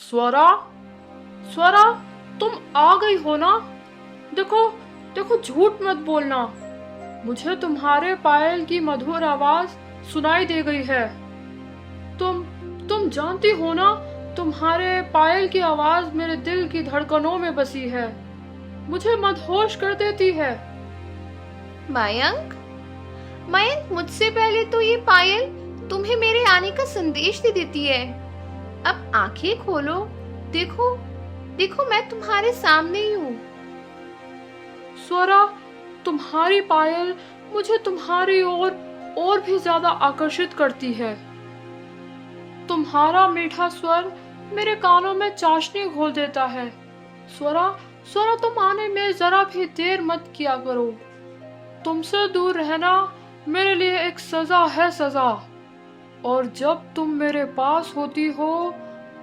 स्वरा, स्वरा, तुम आ गई हो ना? देखो, देखो, झूठ मत बोलना। मुझे तुम्हारे पायल की मधुर आवाज सुनाई दे गई है। तुम जानती हो ना, तुम्हारे पायल की आवाज मेरे दिल की धड़कनों में बसी है, मुझे मदहोश कर देती है। मयंक, मयंक, मुझसे पहले तो ये पायल तुम्हें मेरे आने का संदेश दे देती है। अब आंखें खोलो, देखो, देखो, मैं तुम्हारे सामने ही हूँ। स्वरा, तुम्हारी पायल मुझे तुम्हारी ओर और भी ज्यादा आकर्षित करती है। तुम्हारा मीठा स्वर मेरे कानों में चाशनी घोल देता है। स्वरा, स्वरा, तुम आने में जरा भी देर मत किया करो। तुमसे दूर रहना मेरे लिए एक सजा है, सजा। और जब तुम मेरे पास होती हो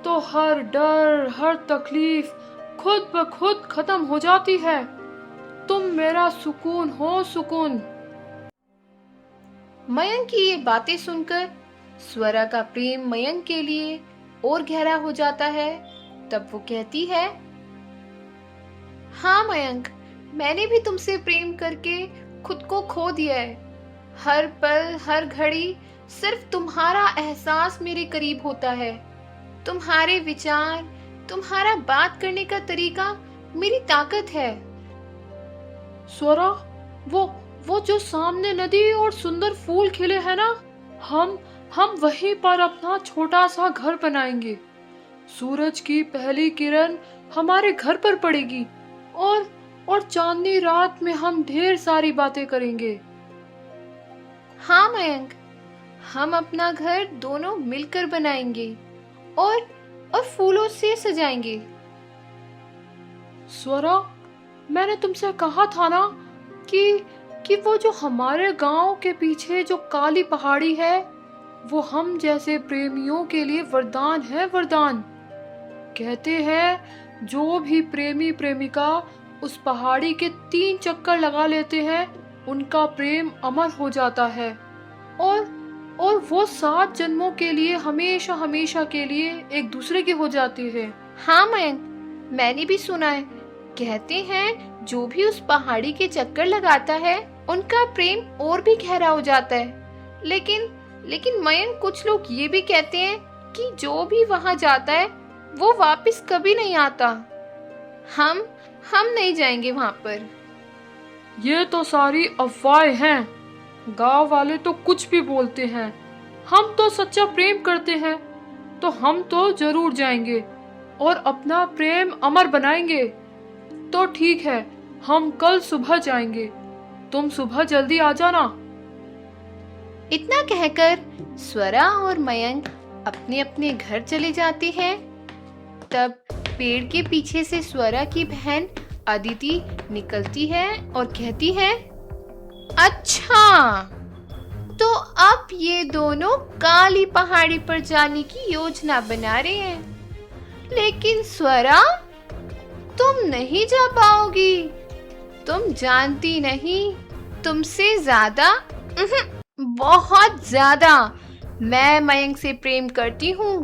तो हर डर, हर तकलीफ खुद ब खुद खत्म हो जाती है। तुम मेरा सुकून हो, सुकून। मयंक की ये बातें सुनकर स्वरा का प्रेम मयंक के लिए और गहरा हो जाता है। तब वो कहती है, हाँ मयंक, मैंने भी तुमसे प्रेम करके खुद को खो दिया है। हर पल, हर घड़ी सिर्फ तुम्हारा एहसास मेरे करीब होता है। तुम्हारे विचार, तुम्हारा बात करने का तरीका मेरी ताकत है। स्वरा, वो जो सामने नदी और सुंदर फूल खिले हैं ना, हम वहीं पर अपना छोटा सा घर बनाएंगे। सूरज की पहली किरण हमारे घर पर पड़ेगी और चांदनी रात में हम ढेर सारी बातें करेंगे। हाँ मयंक, हम अपना घर दोनों मिलकर बनाएंगे और फूलों से सजाएंगे। स्वरा, मैंने तुमसे कहा था ना कि वो जो हमारे गांव के पीछे जो काली पहाड़ी है, वो हम जैसे प्रेमियों के लिए वरदान है, वरदान। कहते हैं जो भी प्रेमी प्रेमिका उस पहाड़ी के 3 चक्कर लगा लेते हैं, उनका प्रेम अमर हो जाता है और वो 7 जन्मों के लिए, हमेशा हमेशा के लिए एक दूसरे के हो जाते हैं। हाँ मयंक, मैंने भी सुना है। कहते हैं जो भी उस पहाड़ी के चक्कर लगाता है, उनका प्रेम और भी गहरा हो जाता है। लेकिन मयंक, कुछ लोग ये भी कहते हैं कि जो भी वहां जाता है वो वापस कभी नहीं आता। हम नहीं जाएंगे वहां पर। ये तो सारी अफवाहें हैं। गांव वाले तो कुछ भी बोलते हैं। हम तो सच्चा प्रेम करते हैं, तो हम तो जरूर जाएंगे और अपना प्रेम अमर बनाएंगे। तो ठीक है, हम कल सुबह जाएंगे। तुम सुबह जल्दी आ जाना। इतना कहकर स्वरा और मयंक अपने अपने घर चले जाते हैं। तब पेड़ के पीछे से स्वरा की बहन अदिति निकलती है और कहती है, अच्छा, तो अब ये दोनों काली पहाड़ी पर जाने की योजना बना रहे हैं। लेकिन स्वरा, तुम नहीं जा पाओगी। तुम जानती नहीं, तुमसे ज्यादा, बहुत ज्यादा मैं मयंक से प्रेम करती हूँ।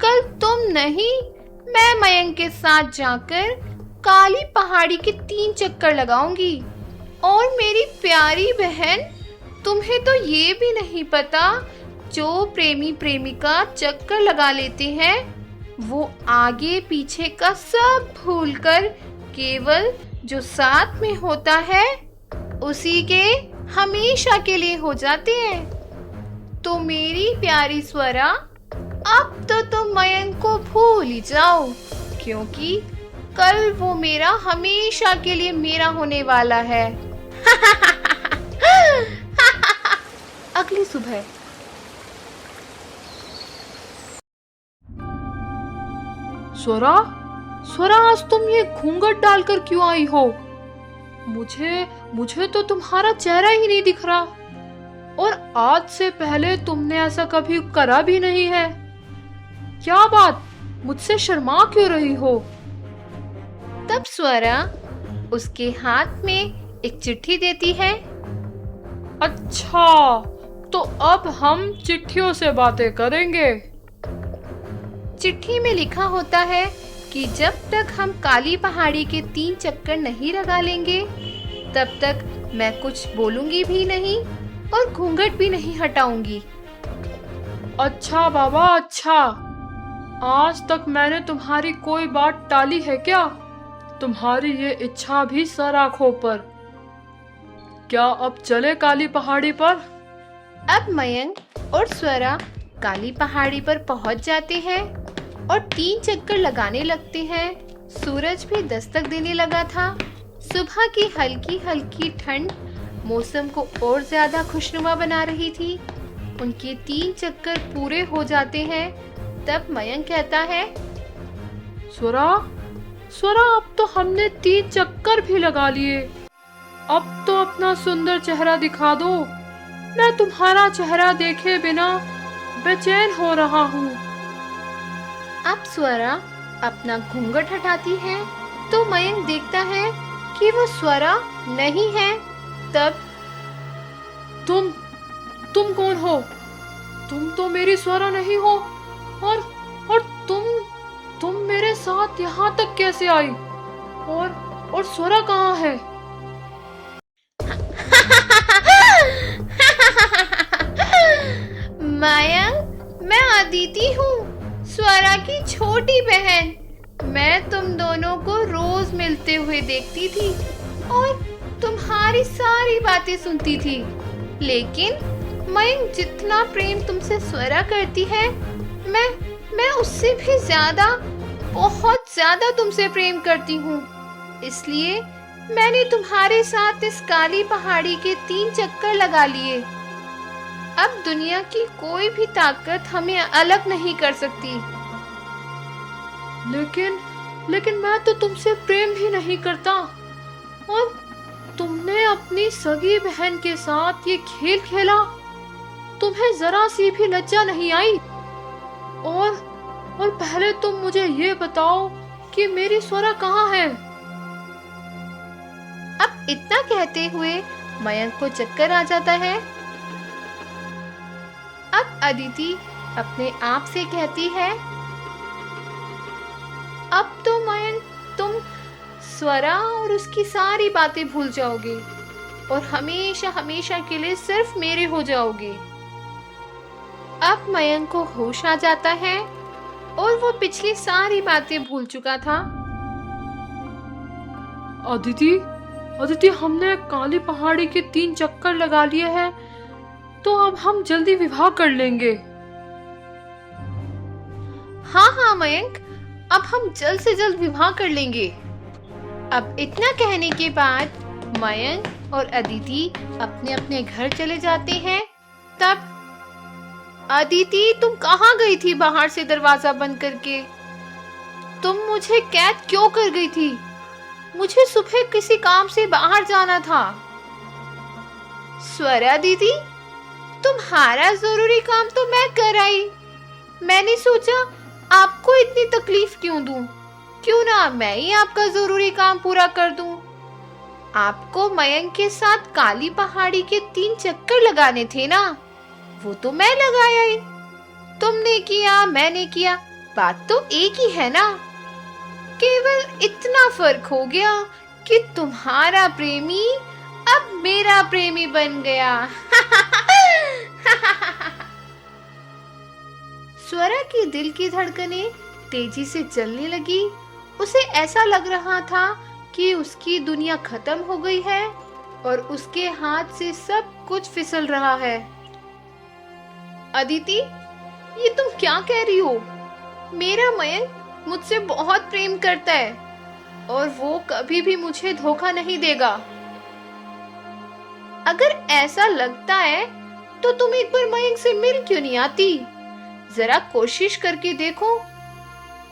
कल तुम नहीं, मैं मयंक के साथ जाकर काली पहाड़ी के 3 चक्कर लगाऊंगी। और मेरी प्यारी बहन, तुम्हें तो ये भी नहीं पता, जो प्रेमी प्रेमिका चक्कर लगा लेते हैं, वो आगे पीछे का सब भूलकर केवल जो साथ में होता है उसी के हमेशा के लिए हो जाते हैं। तो मेरी प्यारी स्वरा, अब तो तुम मयंक को भूल ही जाओ, क्योंकि कल वो मेरा हमेशा के लिए मेरा होने वाला है। अगली सुबह स्वरा, स्वरा, आज तुम ये घूंघट डालकर क्यों आई हो? मुझे तो तुम्हारा चेहरा ही नहीं दिख रहा। और आज से पहले तुमने ऐसा कभी करा भी नहीं है। क्या बात, मुझसे शर्मा क्यों रही हो? तब स्वरा उसके हाथ में एक चिट्ठी देती है। अच्छा, तो अब हम चिट्ठियों से बातें करेंगे। चिट्ठी में लिखा होता है कि जब तक हम काली पहाड़ी के 3 चक्कर नहीं लगा लेंगे तब तक मैं कुछ बोलूंगी भी नहीं और घूंघट भी नहीं हटाऊंगी। अच्छा बाबा, अच्छा। आज तक मैंने तुम्हारी कोई बात टाली है क्या? तुम्हारी ये इच्छा भी सर आंखों पर। क्या अब चले काली पहाड़ी पर? अब मयंक और स्वरा काली पहाड़ी पर पहुंच जाते हैं और 3 चक्कर लगाने लगते हैं। सूरज भी दस्तक देने लगा था। सुबह की हल्की हल्की ठंड मौसम को और ज्यादा खुशनुमा बना रही थी। उनके 3 चक्कर पूरे हो जाते हैं। तब मयंक कहता है, स्वरा, स्वरा, अब तो हमने 3 चक्कर भी लगा लिए। अब तो अपना सुंदर चेहरा दिखा दो। मैं तुम्हारा चेहरा देखे बिना बेचैन हो रहा हूँ। अब स्वरा अपना घूंघट हटाती है तो मयंक देखता है कि वो स्वरा नहीं है। तब तुम कौन हो? तुम तो मेरी स्वरा नहीं हो। और तुम मेरे साथ यहाँ तक कैसे आई? और स्वरा कहाँ है? मयंक, मैं अदिति हूँ, स्वरा की छोटी बहन। मैं तुम दोनों को रोज मिलते हुए देखती थी और तुम्हारी सारी बातें सुनती थी। लेकिन मयंक, जितना प्रेम तुमसे स्वरा करती है, मैं उससे भी ज्यादा, बहुत ज्यादा तुमसे प्रेम करती हूँ। इसलिए मैंने तुम्हारे साथ इस काली पहाड़ी के 3 चक्कर लगा लिए। अब दुनिया की कोई भी ताकत हमें अलग नहीं कर सकती। लेकिन मैं तो तुमसे प्रेम भी नहीं करता। और तुमने अपनी सगी बहन के साथ ये खेल खेला। तुम्हें जरा सी भी लज्जा नहीं आई? और पहले तुम मुझे ये बताओ कि मेरी स्वरा कहाँ है? अब इतना कहते हुए मयंक को चक्कर आ जाता है। अब अदिति अपने आप से कहती है, अब तो मयंक, तुम स्वरा और उसकी सारी बातें भूल जाओगे और हमेशा हमेशा के लिए सिर्फ मेरे हो जाओगे। अब मयंक को होश आ जाता है और वो पिछली सारी बातें भूल चुका था। अदिति, हमने काली पहाड़ी के 3 चक्कर लगा लिए हैं, तो अब हम जल्दी विवाह कर लेंगे। हाँ मयंक, अब हम जल्द से जल्द विवाह कर लेंगे। अब इतना कहने के बाद मयंक और अदिति अपने अपने घर चले जाते हैं। तब, अदिति, तुम कहाँ गई थी बाहर से दरवाजा बंद करके? तुम मुझे कैद क्यों कर गई थी? मुझे सुबह किसी काम से बाहर जाना था। स्वरा दीदी, तुम्हारा जरूरी काम तो मैं कर आई। मैंने सोचा आपको इतनी तकलीफ क्यों दूं? क्यों ना मैं ही आपका जरूरी काम पूरा कर दूं। आपको मयंक के साथ काली पहाड़ी के 3 चक्कर लगाने थे ना, वो तो मैं लगाया ही। तुमने किया, मैंने किया, बात तो एक ही है ना। केवल इतना फर्क हो गया कि तुम्हारा प्रेमी अब मेरा प्रेमी बन गया। स्वरा की दिल की धड़कनें तेजी से चलने लगी। उसे ऐसा लग रहा था कि उसकी दुनिया खत्म हो गई है और उसके हाथ से सब कुछ फिसल रहा है। अदिति, ये तुम क्या कह रही हो? मेरा मयंक मुझसे बहुत प्रेम करता है और वो कभी भी मुझे धोखा नहीं देगा। अगर ऐसा लगता है तो तुम एक बार मयंक से मिल क्यों नहीं आती? जरा कोशिश करके देखो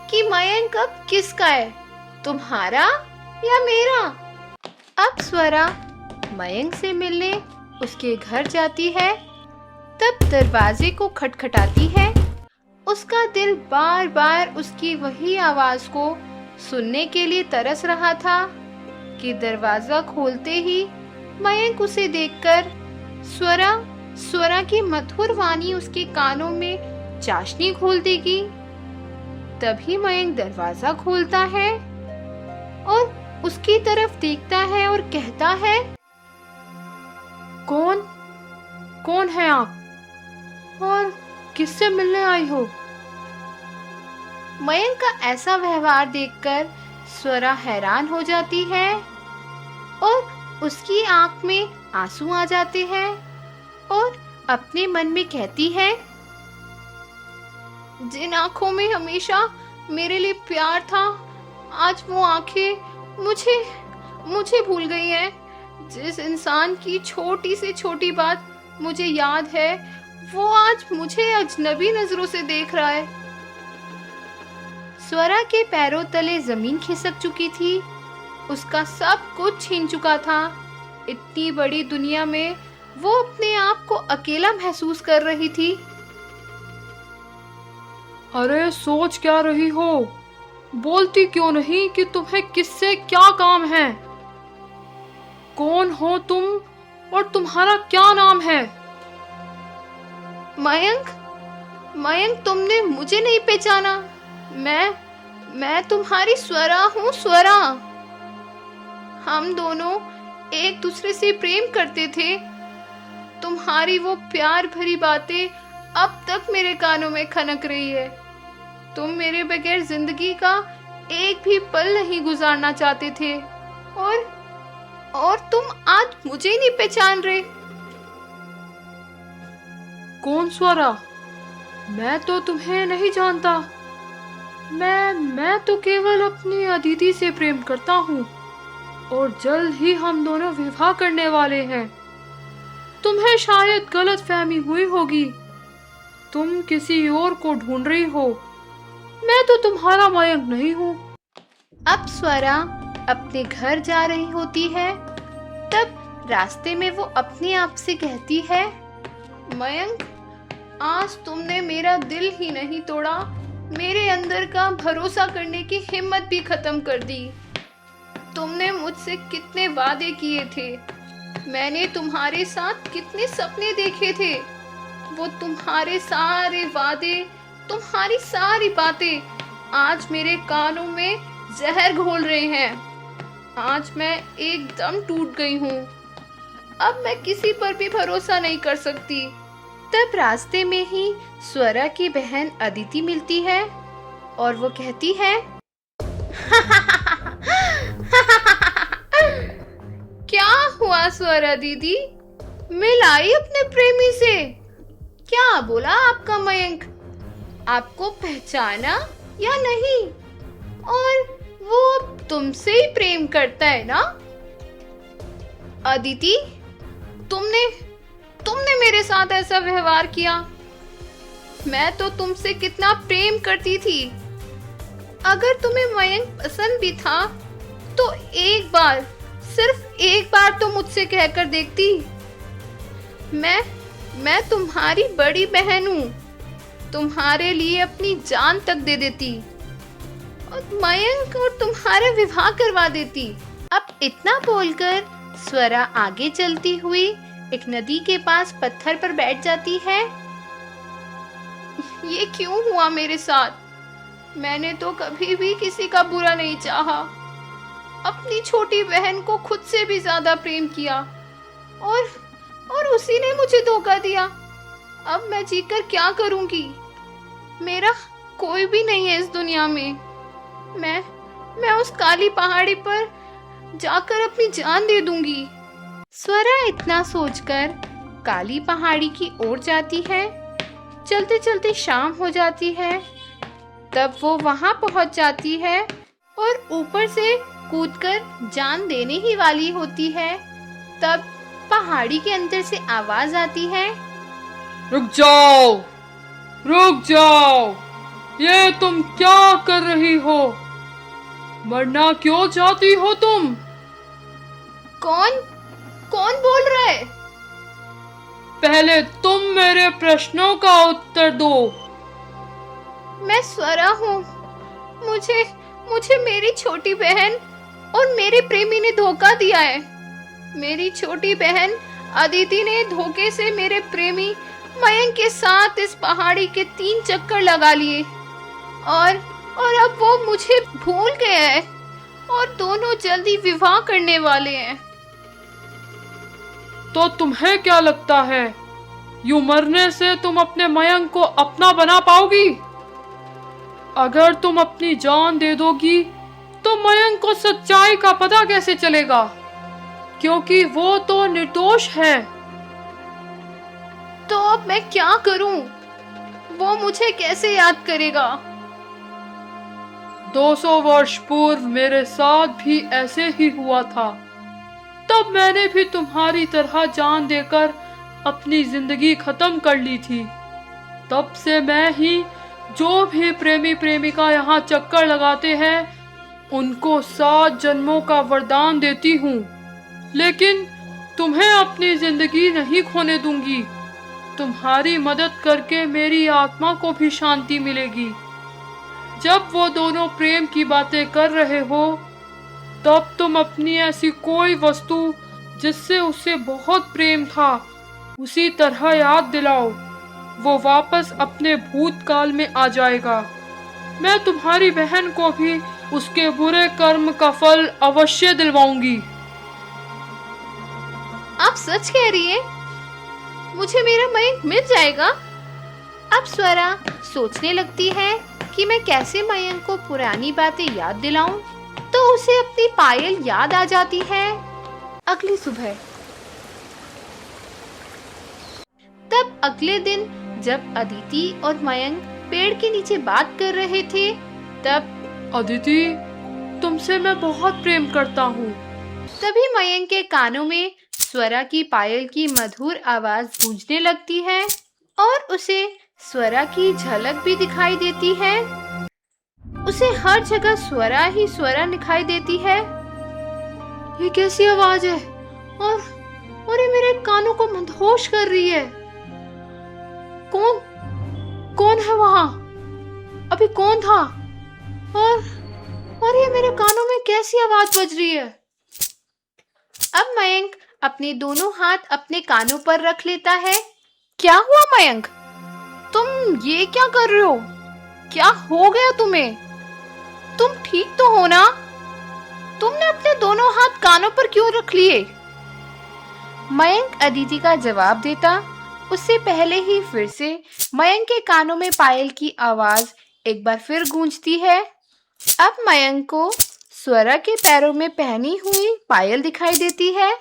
कि मयंक अब किसका है, तुम्हारा या मेरा। अब स्वरा मयंक से मिलने उसके घर जाती है। तब दरवाजे को खटखटाती है। उसका दिल बार बार उसकी वही आवाज को सुनने के लिए तरस रहा था कि दरवाजा खोलते ही मयंक उसे देखकर स्वरा की मधुर वाणी उसके कानों में चाशनी घोल देगी। तभी मयंक दरवाजा खोलता है और उसकी तरफ देखता है और कहता है, कौन कौन है आप और किससे मिलने आई हो? मयंक का ऐसा व्यवहार देखकर स्वरा हैरान हो जाती है और उसकी आंख में आंसू आ जाते हैं और अपने मन में कहती है, जिन आंखों में हमेशा मेरे लिए प्यार था, आज वो आंखें मुझे भूल गई हैं। जिस इंसान की छोटी से छोटी बात मुझे याद है, वो आज मुझे अजनबी नजरों से देख रहा है। स्वरा के पैरों तले जमीन खिसक चुकी थी, उसका सब कुछ छीन चुका था। इतनी बड़ी दुनिया में वो अपने आप को अकेला महसूस कर रही थी। अरे सोच क्या रही हो? बोलती क्यों नहीं कि तुम्हें किससे क्या काम है? कौन हो तुम और तुम्हारा क्या नाम है? मयंक तुमने मुझे नहीं पहचाना। मैं तुम्हारी स्वरा हूँ, स्वरा। हम दोनों एक दूसरे से प्रेम करते थे। तुम्हारी वो प्यार भरी बातें अब तक मेरे कानों में खनक रही है। तुम मेरे बगैर जिंदगी का एक भी पल नहीं गुजारना चाहते थे और तुम आज मुझे नहीं पहचान रहे। कौन स्वरा? मैं तो तुम्हें नहीं जानता। मैं तो केवल अपनी अदिति से प्रेम करता हूँ और जल्द ही हम दोनों विवाह करने वाले हैं। तुम्हें शायद गलतफहमी हुई होगी। तुम किसी और को ढूंढ रही हो। मैं तो तुम्हारा मयंक नहीं हूँ। अब स्वरा अपने घर जा रही होती है, तब रास्ते में वो अपने आप से कहती है, मयंक, आज तुमने मेरा दिल ही नहीं तोड़ा, मेरे अंदर का भरोसा करने की हिम्मत भी खत्म कर दी। तुमने मुझसे कितने वादे किए थे, मैंने तुम्हारे साथ कितने सपने देखे थे। वो तुम्हारे सारे वादे, तुम्हारी सारी बातें आज मेरे कानों में जहर घोल रहे हैं। आज मैं एकदम टूट गई हूँ। अब मैं किसी पर भी भरोसा नहीं कर सकती। तब रास्ते में ही स्वरा की बहन अदिति मिलती है और वो कहती है, क्या हुआ स्वरा दीदी, मिल आई अपने प्रेमी से? क्या बोला आपका मयंक? आपको पहचाना या नहीं? और वो अब तुमसे ही प्रेम करता है ना? अदिति, तुमने मेरे साथ ऐसा व्यवहार किया। मैं तो तुमसे कितना प्रेम करती थी। अगर तुम्हें मयंक पसंद भी था तो एक बार, सिर्फ एक बार तो मुझसे कहकर देखती। मैं तुम्हारी बड़ी बहन हूँ, तुम्हारे लिए अपनी जान तक दे देती और मयंक और तुम्हारा विवाह करवा देती। अब इतना बोलकर स्वरा आगे चलती हुई एक नदी के पास पत्थर पर बैठ जाती है। ये क्यों हुआ मेरे साथ? मैंने तो कभी भी किसी का बुरा नहीं चाहा। अपनी छोटी बहन को खुद से भी ज्यादा प्रेम किया और उसी ने मुझे धोखा दिया। अब मैं जीकर क्या करूंगी? मेरा कोई भी नहीं है इस दुनिया में। मैं उस काली पहाड़ी पर जाकर अपनी जान दे दूंगी। स्वरा इतना सोचकर काली पहाड़ी की ओर जाती है। चलते चलते शाम हो जाती है। तब वो वहां पहुंच जाती है और ऊपर से कूदकर जान देने ही वाली होती है। तब पहाड़ी के अंदर से आवाज आती है, रुक जाओ, रुक जाओ, ये तुम क्या कर रही हो? मरना क्यों चाहती हो तुम? कौन बोल रहा है? पहले तुम मेरे प्रश्नों का उत्तर दो। मैं स्वरा हूँ। मुझे मेरी छोटी बहन और मेरे प्रेमी ने धोखा दिया है। मेरी छोटी बहन अदिति ने धोखे से मेरे प्रेमी मयंक के साथ इस पहाड़ी के 3 चक्कर लगा लिए और अब वो मुझे भूल गया है और दोनों जल्दी विवाह करने वाले हैं। तो तुम्हें क्या लगता है, यूं मरने से तुम अपने मयंक को अपना बना पाओगी? अगर तुम अपनी जान दे दोगी तो मयंक को सच्चाई का पता कैसे चलेगा, क्योंकि वो तो निर्दोष है। तो अब मैं क्या करूं? वो मुझे कैसे याद करेगा? 200 वर्ष पूर्व मेरे साथ भी ऐसे ही हुआ था। तब मैंने भी तुम्हारी तरह जान देकर अपनी जिंदगी खत्म कर ली थी। तब से मैं ही जो भी प्रेमी प्रेमिका यहाँ चक्कर लगाते हैं उनको 7 जन्मों का वरदान देती हूँ, लेकिन तुम्हें अपनी जिंदगी नहीं खोने दूंगी। तुम्हारी मदद करके मेरी आत्मा को भी शांति मिलेगी। जब वो दोनों प्रेम की बातें कर रहे हो तब तुम अपनी ऐसी कोई वस्तु जिससे उसे बहुत प्रेम था उसी तरह याद दिलाओ, वो वापस अपने भूतकाल में आ जाएगा। मैं तुम्हारी बहन को भी उसके बुरे कर्म का फल अवश्य दिलवाऊंगी। आप सच कह रही हैं? मुझे मेरा मयंक मिल जाएगा? अब स्वरा सोचने लगती है कि मैं कैसे मयंक को पुरानी बातें याद दिलाऊं, तो उसे अपनी पायल याद आ जाती है। अगली सुबह। तब अगले दिन जब अदिति और मयंक पेड़ के नीचे बात कर रहे थे, तब अदिति, तुमसे मैं बहुत प्रेम करता हूँ। तभी मयंक के कानों में स्वरा की पायल की मधुर आवाज गूंजने लगती है और उसे स्वरा की झलक भी दिखाई देती है। उसे हर जगह स्वरा ही स्वरा दिखाई देती है। ये कैसी आवाज है? और ये मेरे कानों को मदहोश कर रही है। कौन है वहां? अभी कौन था? और ये मेरे कानों में कैसी आवाज बज रही है? अब मयंक अपने दोनों हाथ अपने कानों पर रख लेता है। क्या हुआ मयंक? तुम ये क्या कर रहे हो? क्या हो गया तुम्हें? तुम ठीक तो हो ना? तुमने अपने दोनों हाथ कानों पर क्यों रख लिए? मयंक अदिति का जवाब देता उससे पहले ही फिर से मयंक के कानों में पायल की आवाज एक बार फिर गूंजती है। अब मयंक को स्वरा के पैरों में पहनी हुई पायल दिखाई देती है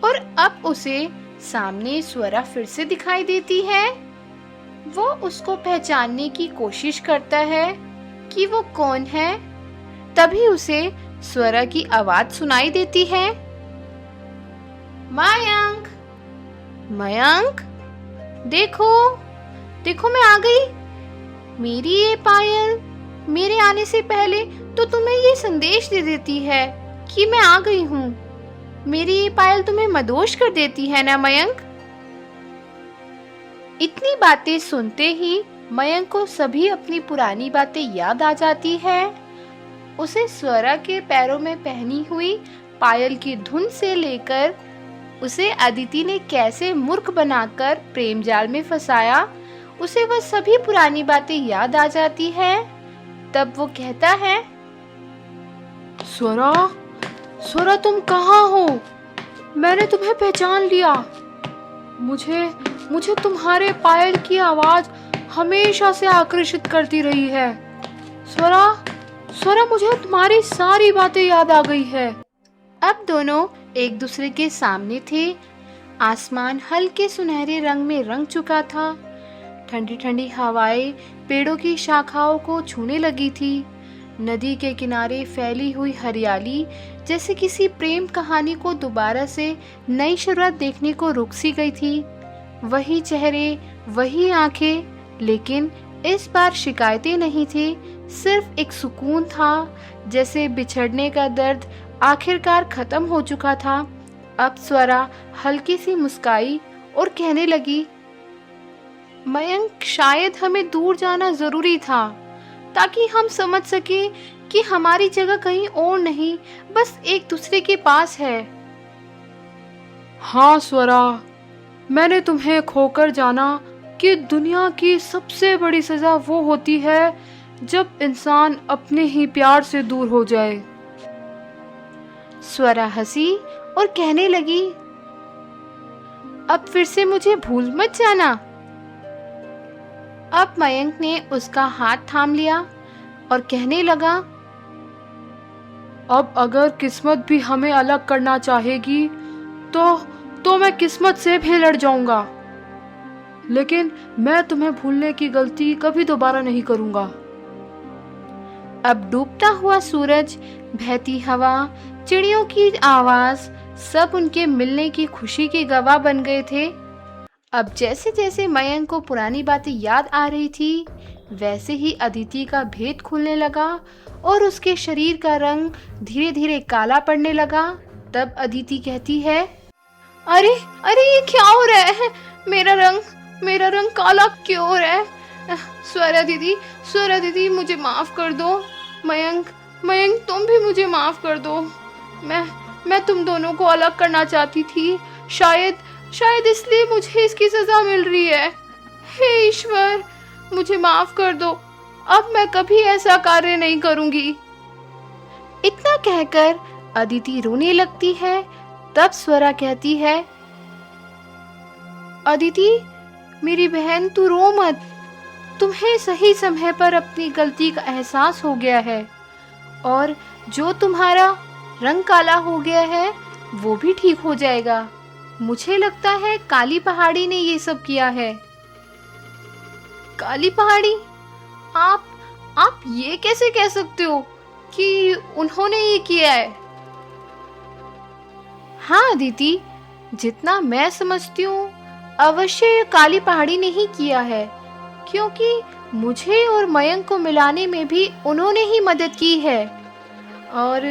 और अब उसे सामने स्वरा फिर से दिखाई देती है। वो उसको पहचानने की कोशिश करता है कि वो कौन है। तभी उसे स्वरा की आवाज सुनाई देती है, मयंक, मयंक, देखो देखो मैं आ गई। मेरी ये पायल मेरे आने से पहले तो तुम्हें ये संदेश दे देती है कि मैं आ गई हूँ। मेरी ये पायल तुम्हें मदहोश कर देती है ना मयंक? इतनी बातें सुनते ही मयंक को सभी अपनी पुरानी बातें याद आ जाती है। उसे स्वरा के पैरों में पहनी हुई पायल की धुन से लेकर उसे अदिति ने कैसे मूर्ख बनाकर प्रेम जाल में फंसाया, उसे वह सभी पुरानी बातें याद आ जाती है। तब वो कहता है, स्वरा तुम कहाँ हो? मैंने तुम्हें पहचान लिया। मुझे तुम्हारे पायल की आवाज हमेशा से आकर्षित करती रही है। स्वरा मुझे तुम्हारी सारी बातें याद आ गई है। अब दोनों एक दूसरे के सामने थे। आसमान हल्के सुनहरे रंग में रंग चुका था। ठंडी ठंडी हवाएं पेड़ों की शाखाओं को छूने लगी थी। नदी के किनारे फैली हुई हरियाली जैसे किसी प्रेम कहानी को दोबारा से नई शुरुआत देखने को रुक सी गई थी। वही चेहरे, वही आंखें, लेकिन इस बार शिकायतें नहीं थी, सिर्फ एक सुकून था, जैसे बिछड़ने का दर्द आखिरकार खत्म हो चुका था। अब स्वरा हल्की सी मुस्काई और कहने लगी, मयंक, शायद हमें दूर जाना जरूरी था ताकि हम समझ सके कि हमारी जगह कहीं और नहीं, बस एक दूसरे के पास है। हाँ स्वरा, मैंने तुम्हें खोकर जाना कि दुनिया की सबसे बड़ी सजा वो होती है जब इंसान अपने ही प्यार से दूर हो जाए। स्वरा हंसी और कहने लगी, अब फिर से मुझे भूल मत जाना। अब मयंक ने उसका हाथ थाम लिया और कहने लगा, अब अगर किस्मत भी हमें अलग करना चाहेगी तो मैं किस्मत से भी लड़ जाऊंगा, लेकिन मैं तुम्हें भूलने की गलती कभी दोबारा नहीं करूंगा। अब डूबता हुआ सूरज, बहती हवा, चिड़ियों की आवाज सब उनके मिलने की खुशी के गवाह बन गए थे। अब जैसे जैसे मयंक को पुरानी बातें याद आ रही थी, वैसे ही अदिति का भेद खुलने लगा और उसके शरीर का रंग धीरे धीरे काला पड़ने लगा। तब अदिति कहती है, अरे अरे ये क्या हो रहा है? मेरा रंग काला क्यों हो रहा है? स्वरा दीदी मुझे माफ कर दो। मयंक तुम भी मुझे माफ कर दो। मैं तुम दोनों को अलग करना चाहती थी, शायद इसलिए मुझे इसकी सजा मिल रही है। हे ईश्वर, मुझे माफ कर दो। अब मैं कभी ऐसा कार्य नहीं करूंगी। इतना कहकर अदिति रोने लगती है। तब स्वरा कहती है, अदिति मेरी बहन तू रो मत। तुम्हें सही समय पर अपनी गलती का एहसास हो गया है और जो तुम्हारा रंग काला हो गया है वो भी ठीक हो जाएगा। मुझे लगता है काली पहाड़ी ने ये सब किया है। काली पहाड़ी? आप ये कैसे कह सकते हो कि उन्होंने ये किया है? हाँ अदिति, जितना मैं समझती हूँ अवश्य ये काली पहाड़ी ने ही किया है, क्योंकि मुझे और मयंक को मिलाने में भी उन्होंने ही मदद की है और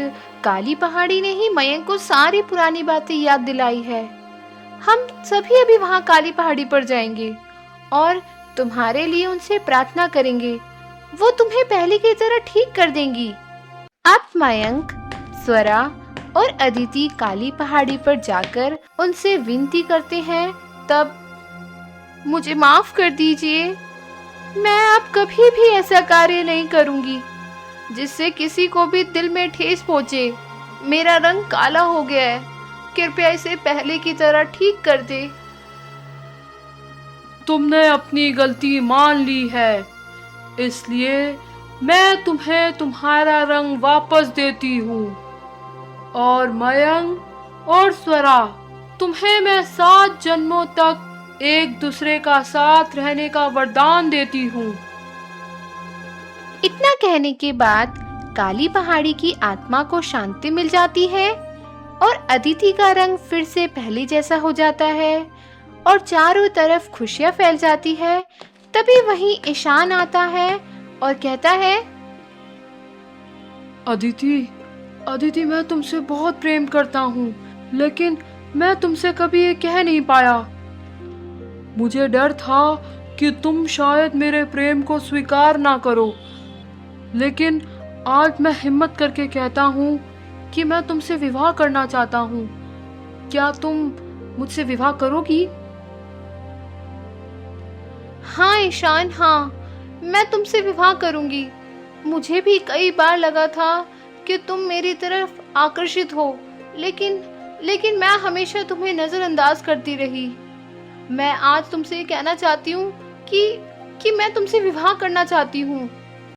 काली पहाड़ी ने ही मयंक को सारी पुरानी बातें याद दिलाई है। हम सभी अभी वहाँ काली पहाड़ी पर जाएंगे और तुम्हारे लिए उनसे प्रार्थना करेंगे। वो तुम्हें पहले की तरह ठीक कर देंगी। अब मयंक, स्वरा और अदिति काली पहाड़ी पर जाकर उनसे विनती करते हैं। तब मुझे माफ कर दीजिए, मैं अब कभी भी ऐसा कार्य नहीं करूंगी जिससे किसी को भी दिल में ठेस पहुंचे। मेरा रंग काला हो गया है, कृपया इसे पहले की तरह ठीक कर दे। तुमने अपनी गलती मान ली है, इसलिए मैं तुम्हें तुम्हारा रंग वापस देती हूँ और मयंक और स्वरा, तुम्हें मैं 7 जन्मों तक एक दूसरे का साथ रहने का वरदान देती हूँ। इतना कहने के बाद काली पहाड़ी की आत्मा को शांति मिल जाती है और अदिति का रंग फिर से पहले जैसा हो जाता है और चारों तरफ खुशियां फैल जाती है। तभी वहीं ईशान आता है और कहता है, अदिति मैं तुमसे बहुत प्रेम करता हूँ, लेकिन मैं तुमसे कभी ये कह नहीं पाया। मुझे डर था कि तुम शायद मेरे प्रेम को स्वीकार ना करो, लेकिन आज मैं हिम्मत करके कहता हूँ कि मैं तुमसे विवाह करना चाहता हूँ। क्या तुम मुझसे विवाह करोगी? हाँ ईशान, हाँ, मैं तुमसे विवाह करूंगी। मुझे भी कई बार लगा था कि तुम मेरी तरफ आकर्षित हो, लेकिन मैं हमेशा तुम्हें नजरअंदाज करती रही। मैं आज तुमसे कहना चाहती हूँ कि मैं तुमसे विवाह करना चाहती हूँ।